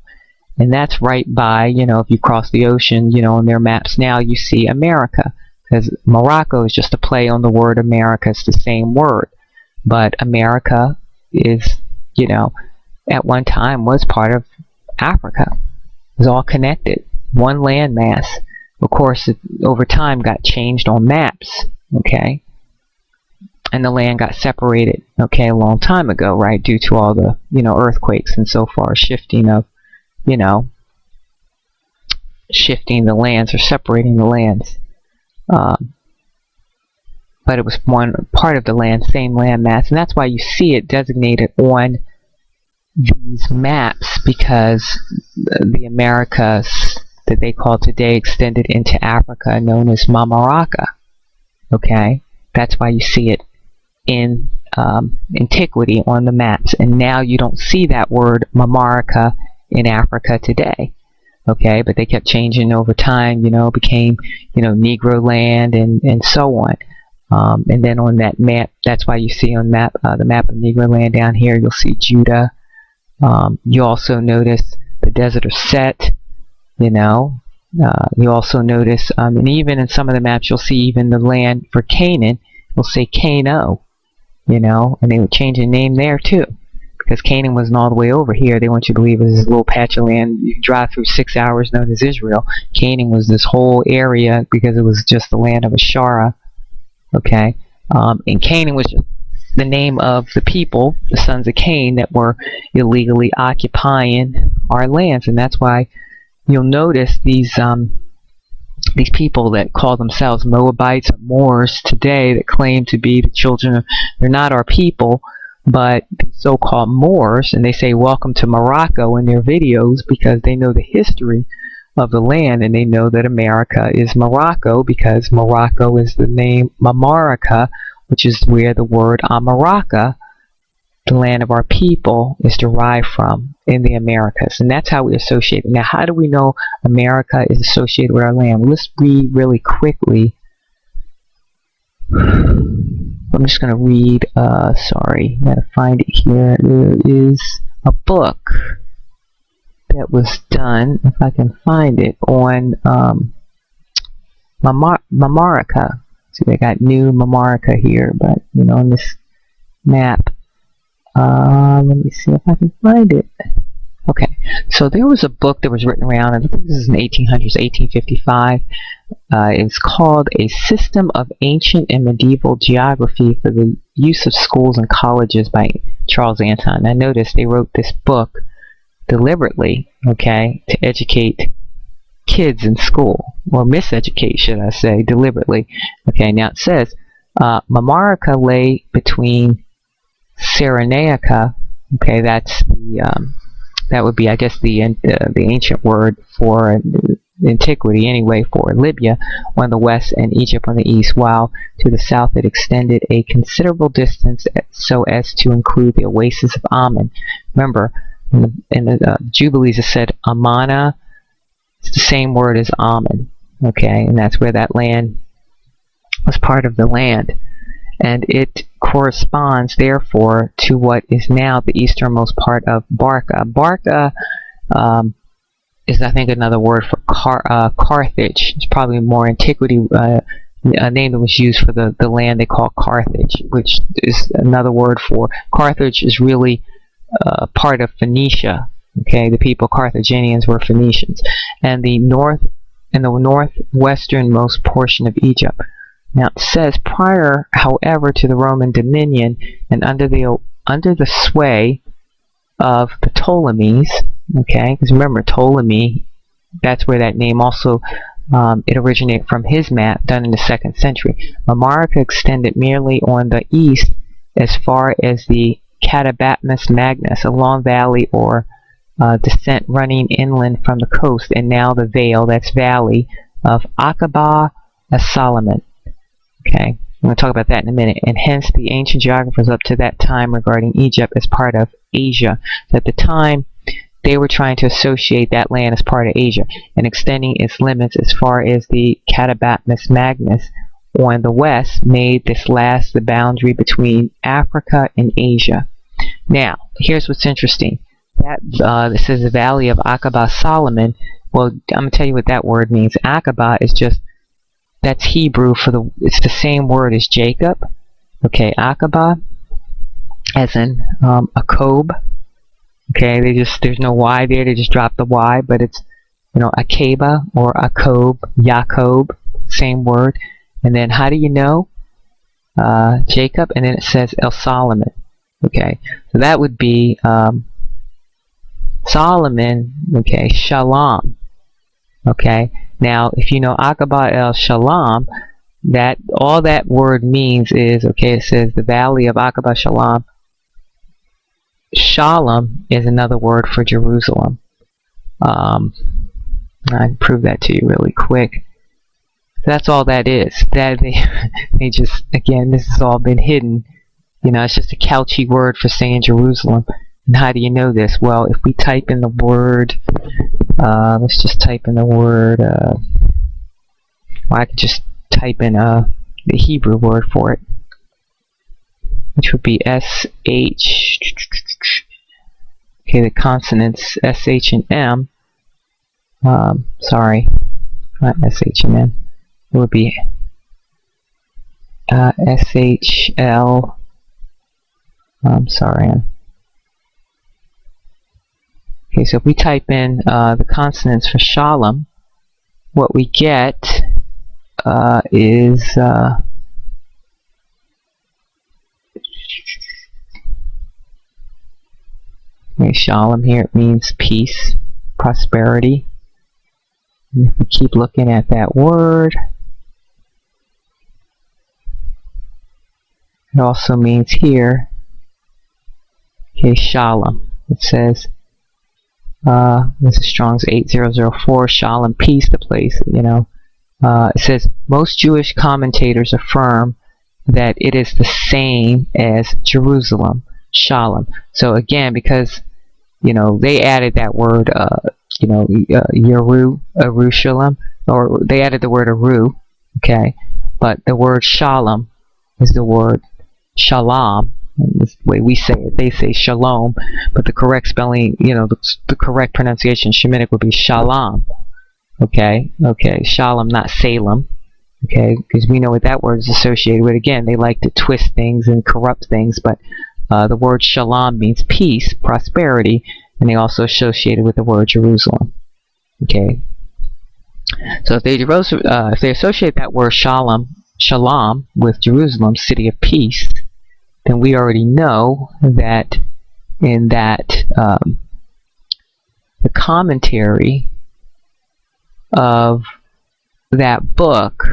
[SPEAKER 1] and that's right by, if you cross the ocean, on their maps now you see America. Because Morocco is just a play on the word America. It's the same word. But America is, at one time was part of Africa. It was all connected. One landmass. Of course, it, over time got changed on maps. Okay? And the land got separated, okay, a long time ago, right? Due to all the, earthquakes and so far, shifting of, shifting the lands or separating the lands. But it was one part of the land, same land mass, and that's why you see it designated on these maps, because the Americas that they call today extended into Africa, known as Mamaraka. Okay, that's why you see it in antiquity on the maps, and now you don't see that word Mamaraka in Africa today. Okay, but they kept changing over time, became, Negro land and so on. And then on that map, that's why you see on map the map of Negro land down here, you'll see Judah. You also notice the desert of Set, you also notice, and even in some of the maps, you'll see even the land for Canaan, you'll say Cano, and they would change the name there too. Because Canaan wasn't all the way over here. They want you to believe it was this little patch of land you drive through 6 hours known as Israel. Canaan was this whole area because it was just the land of Ashara. Okay? And Canaan was just the name of the people, the sons of Cain, that were illegally occupying our lands. And that's why you'll notice these people that call themselves Moabites or Moors today that claim to be the children of, they're not our people, but the so-called Moors, and they say welcome to Morocco in their videos because they know the history of the land, and they know that America is Morocco because Morocco is the name Mamaraka, which is where the word Amaraka, the land of our people, is derived from in the Americas. And that's how we associate it. Now, how do we know America is associated with our land? Well, let's read really quickly. I'm just going to read, sorry, I gotta find it here. There is a book that was done, if I can find it, on Mamaraka. See, they got new Mamaraka here, but, on this map. Let me see if I can find it. Okay, so there was a book that was written around, I think this is in the 1800s, 1855. It's called A System of Ancient and Medieval Geography for the Use of Schools and Colleges by Charles Anton. I noticed they wrote this book deliberately, okay, to educate kids in school, or miseducate, should I say, deliberately. Okay, now it says Mamarica lay between Cyrenaica. Okay, that's the that would be, I guess, the ancient word for antiquity anyway, for Libya on the west and Egypt on the east, while to the south it extended a considerable distance so as to include the oasis of Ammon. Remember, in the Jubilees it said Ammana. It's the same word as Ammon. Okay, and that's where that land was part of the land. And it corresponds, therefore, to what is now the easternmost part of Barca. Barca is, I think, another word for Carthage. It's probably more antiquity, a name that was used for the land they call Carthage, which is another word for Carthage is really part of Phoenicia. Okay, the people Carthaginians were Phoenicians, and the northwesternmost portion of Egypt. Now it says, prior, however, to the Roman dominion and under the sway of the Ptolemies, okay, because remember Ptolemy, that's where that name also it originated from his map done in the 2nd century. Mamarica extended merely on the east as far as the Catabathmus Magnus, a long valley or descent running inland from the coast, and now the vale, that's valley, of Aqaba as Solomon. Okay, I'm going to talk about that in a minute. And hence the ancient geographers up to that time regarding Egypt as part of Asia. So at the time, they were trying to associate that land as part of Asia and extending its limits as far as the Catabathmus Magnus on the west made this last the boundary between Africa and Asia. Now, here's what's interesting. That this is the valley of Aqaba Solomon. Well, I'm going to tell you what that word means. Aqaba is just, that's Hebrew for it's the same word as Jacob. Okay, Aqaba, as in Akob. Okay, there's no Y there, they just dropped the Y, but it's, Akaba or Akob, Yaakov, same word. And then how do you know? Jacob, and then it says El Solomon. Okay, so that would be Solomon, okay, Shalom. Okay, now if you know Aqaba el Shalom, that all that word means is, okay, it says the valley of Aqaba Shalom. Shalom is another word for Jerusalem. I can prove that to you really quick. That's all that is. That they just, again, this has all been hidden. It's just a couchy word for saying Jerusalem. And how do you know this? Well, if we type in the word, let's just type in the word, well, I could just type in the Hebrew word for it, which would be SH, okay, the consonants SH and M, sorry, not SH and M, it would be SHL, sorry. Okay, so if we type in the consonants for Shalom, what we get is okay, Shalom here, it means peace, prosperity. And if we keep looking at that word, it also means here, okay, Shalom. It says, this is Strong's 8004, Shalom, peace, the place, it says, most Jewish commentators affirm that it is the same as Jerusalem, Shalom. So again, because, they added that word, Yerushalayim, or they added the word Aru, okay, but the word Shalom is the word Shalom. This way we say it, they say Shalom, but the correct spelling, the correct pronunciation, Shemitic, would be Shalom. Okay, Shalom, not Salem. Okay, because we know what that word is associated with. Again, they like to twist things and corrupt things, but the word Shalom means peace, prosperity, and they also associate it with the word Jerusalem. Okay, so if they associate that word Shalom with Jerusalem, city of peace, then we already know that in that the commentary of that book,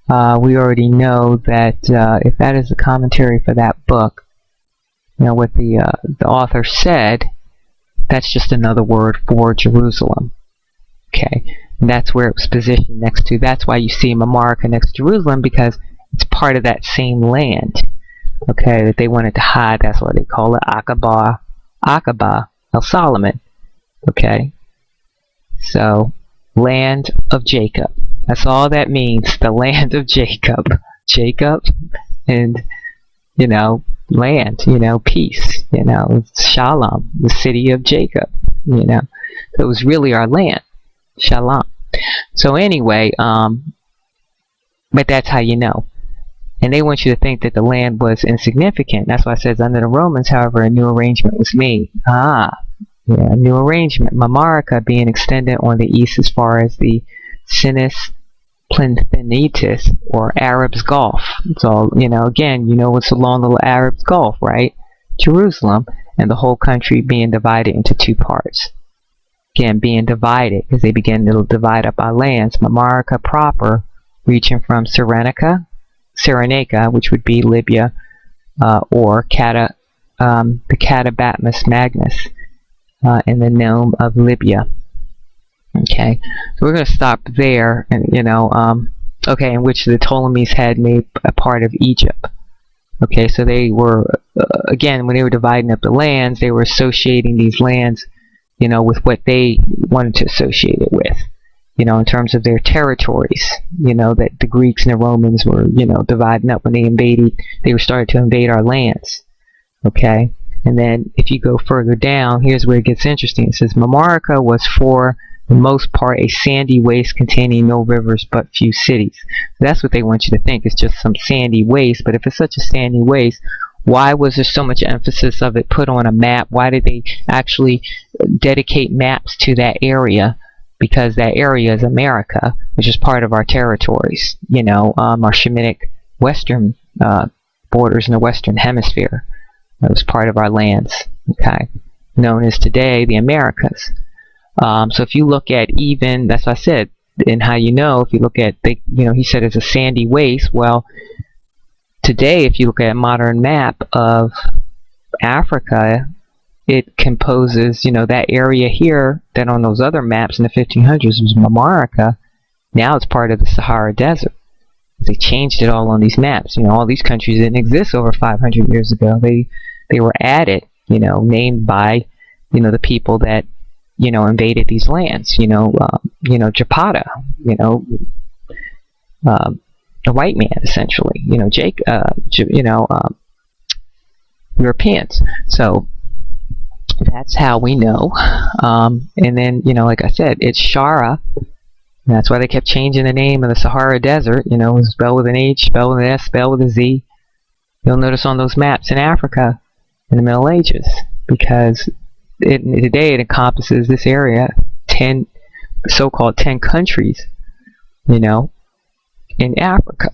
[SPEAKER 1] we already know that if that is the commentary for that book, you know what the author said, that's just another word for Jerusalem. Okay, and that's where it was positioned next to. That's why you see Mamarka next to Jerusalem, because it's part of that same land. Okay, that they wanted to hide. That's why they call it Aqaba El Solomon. Okay, so land of Jacob. That's all that means. The land of Jacob. Jacob, and you know, land. You know, peace. You know, Shalom, the city of Jacob. You know, so it was really our land. Shalom. So anyway, but that's how you know. And they want you to think that the land was insignificant. That's why it says under the Romans, however, a new arrangement was made. Yeah, a new arrangement. Mamarka being extended on the east as far as the Sinus Plynthenitis, or Arab's Gulf. It's all, you know, again, you know what's along the Arab's Gulf, right? Jerusalem, and the whole country being divided into two parts. Again, being divided, because they began to divide up our lands. Mamarka proper, reaching from Cyrenaica, which would be Libya, or the Catabathmus Magnus, in the nome of Libya. Okay, so we're going to stop there, and you know, okay, in which the Ptolemies had made a part of Egypt. Okay, so they were, again, when they were dividing up the lands, they were associating these lands, you know, with what they wanted to associate it with. You know, in terms of their territories, you know, that the Greeks and the Romans were, you know, dividing up when they invaded, they were starting to invade our lands. Okay, and then if you go further down, here's where it gets interesting. It says, Mamarka was for the most part a sandy waste containing no rivers but few cities. That's what they want you to think. It's just some sandy waste. But if it's such a sandy waste, why was there so much emphasis of it put on a map? Why did they actually dedicate maps to that area? Because that area is America, which is part of our territories, you know, our Shemitic western borders in the western hemisphere. That was part of our lands, okay, known as today the Americas. So if you look at even, that's what I said, and how you know, if you look at, you know, he said it's a sandy waste. Well, today, if you look at a modern map of Africa, it composes, you know, that area here that on those other maps in the 1500s was Mamarka. Now it's part of the Sahara Desert. They changed it all on these maps. You know, all these countries didn't exist over 500 years ago. They were added, you know, named by, you know, the people that, you know, invaded these lands. You know, Japata, you know, a white man essentially. You know, Europeans. So that's how we know. And then, you know, like I said, it's Shara. That's why they kept changing the name of the Sahara Desert. You know, it was spelled with an H, spelled with an S, spelled with a Z. You'll notice on those maps in Africa in the Middle Ages, because today it encompasses this area, 10 so-called 10 countries, you know, in Africa.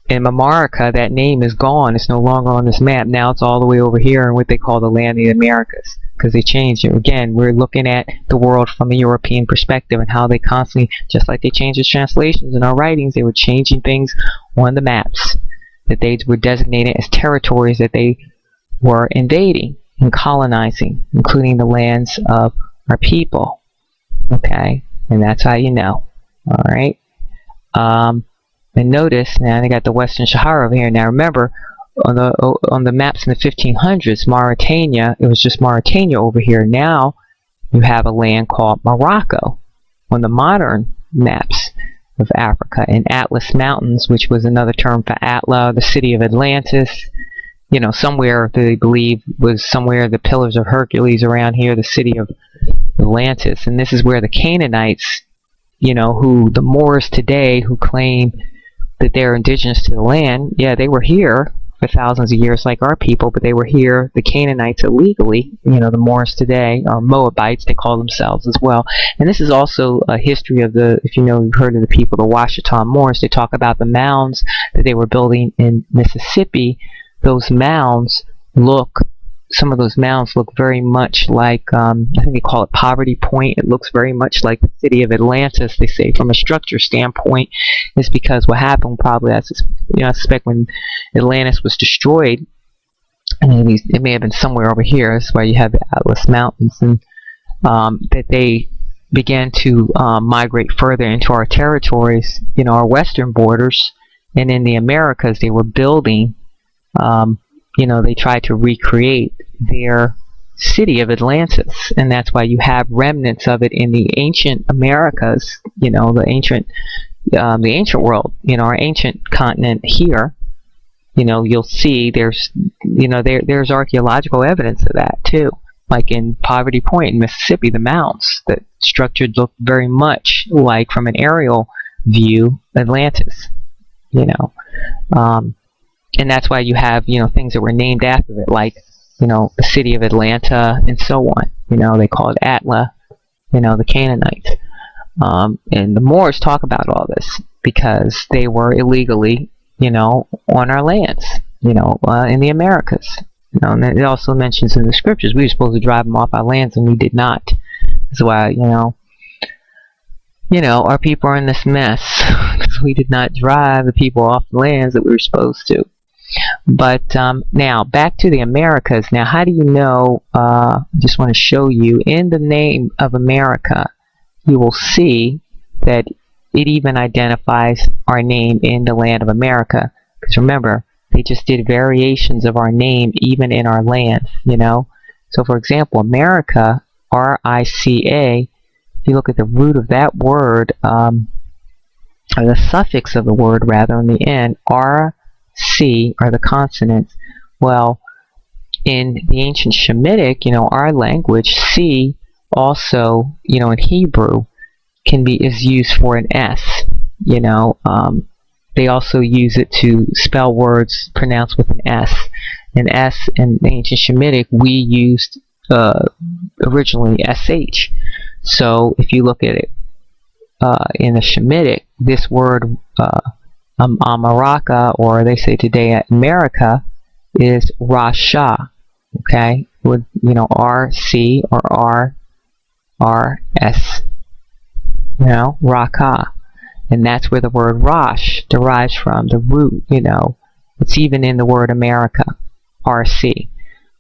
[SPEAKER 1] In Mamarka, that name is gone. It's no longer on this map. Now it's all the way over here in what they call the land of the Americas, because they changed it. Again, we're looking at the world from a European perspective, and how they constantly, just like they changed the translations in our writings, they were changing things on the maps that they were designated as territories that they were invading and colonizing, including the lands of our people. Okay, and that's how you know. All right. And notice now they got the Western Sahara over here. Now remember, on the maps in the 1500s, Mauritania, it was just Mauritania over here. Now you have a land called Morocco on the modern maps of Africa, and Atlas Mountains, which was another term for Atla, the city of Atlantis. You know, somewhere they believe was somewhere the Pillars of Hercules around here, the city of Atlantis. And this is where the Canaanites, you know, who the Moors today, who claim that they're indigenous to the land, yeah, they were here for thousands of years like our people, but they were here, the Canaanites, illegally. You know, the Moors today, or Moabites, they call themselves as well. And this is also a history of the, if you know, you've heard of the people, the Washita Moors. They talk about the mounds that they were building in Mississippi. Those mounds look some of those mounds look very much like, I think they call it Poverty Point. It looks very much like the city of Atlantis, they say, from a structure standpoint. Is because what happened probably, I suspect when Atlantis was destroyed, and it may have been somewhere over here, that's why you have the Atlas Mountains, and that they began to migrate further into our territories, our western borders, and in the Americas they were building, they tried to recreate their city of Atlantis, and that's why you have remnants of it in the ancient Americas, the ancient world, our ancient continent here. You'll see there's archaeological evidence of that too. Like in Poverty Point in Mississippi, the mounds that structured look very much like, from an aerial view, Atlantis. And that's why you have things that were named after it, like the city of Atlanta and so on. They call it Atla, the Canaanites. And the Moors talk about all this because they were illegally, on our lands, in the Americas. And it also mentions in the scriptures we were supposed to drive them off our lands, and we did not. That's why, our people are in this mess because we did not drive the people off the lands that we were supposed to. But now back to the Americas. Now, how do you know? Just want to show you in the name of America, you will see that it even identifies our name in the land of America. Because remember, they just did variations of our name even in our land, So for example, America, R-I-C-A, if you look at the root of that word, or the suffix of the word rather, in the end, R-C are the consonants. Well, in the ancient Shemitic, our language, C also, in Hebrew, is used for an S, They also use it to spell words pronounced with an S. An S in the ancient Shemitic, we used originally SH. So if you look at it in the Shemitic, this word Amaraka, or they say today America, is Rasha. Okay, with RC or RS, Raka. And that's where the word Rosh derives from, the root, It's even in the word America, RC,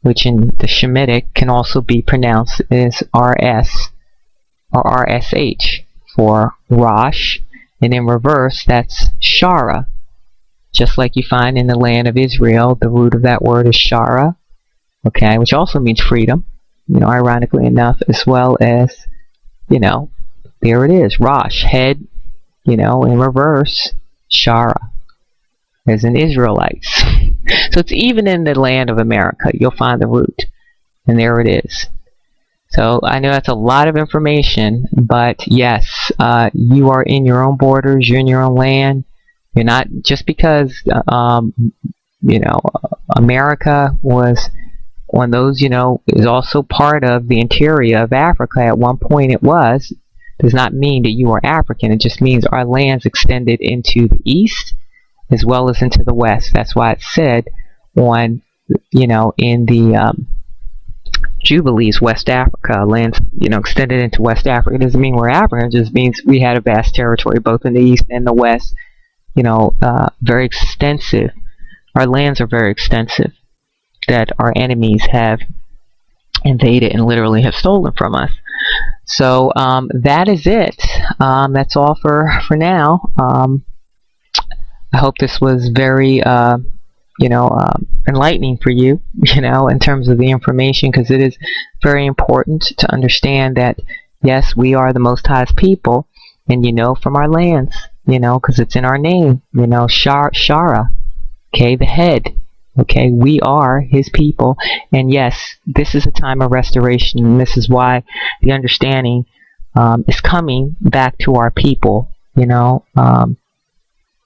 [SPEAKER 1] which in the Shemitic can also be pronounced as RS or RSH for Rosh. And in reverse, that's Shara. Just like you find in the land of Israel, the root of that word is Shara, okay, which also means freedom, ironically enough, as well as, there it is, Rosh, head, in reverse, Shara, as in Israelites. So it's even in the land of America, you'll find the root, and there it is. So I know that's a lot of information, but yes, you are in your own borders, you're in your own land. You're not, just because, America was one of those, is also part of the interior of Africa. At one point it was, does not mean that you are African. It just means our lands extended into the east as well as into the west. That's why it said on, in the Jubilees, West Africa, lands, extended into West Africa. It doesn't mean we're African. It just means we had a vast territory, both in the east and the west. Very extensive. Our lands are very extensive that our enemies have invaded and literally have stolen from us. So that is it. That's all for now. I hope this was very enlightening for you, in terms of the information, because it is very important to understand that yes, we are the Most High's people, and from our lands, because it's in our name, Shara, okay, the head. Okay, we are His people, and yes, this is a time of restoration, and this is why the understanding is coming back to our people,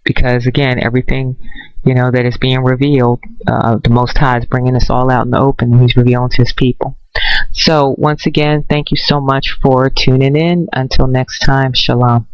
[SPEAKER 1] because again, everything, that is being revealed, the Most High is bringing us all out in the open, and He's revealing to His people. So, once again, thank you so much for tuning in. Until next time, Shalom.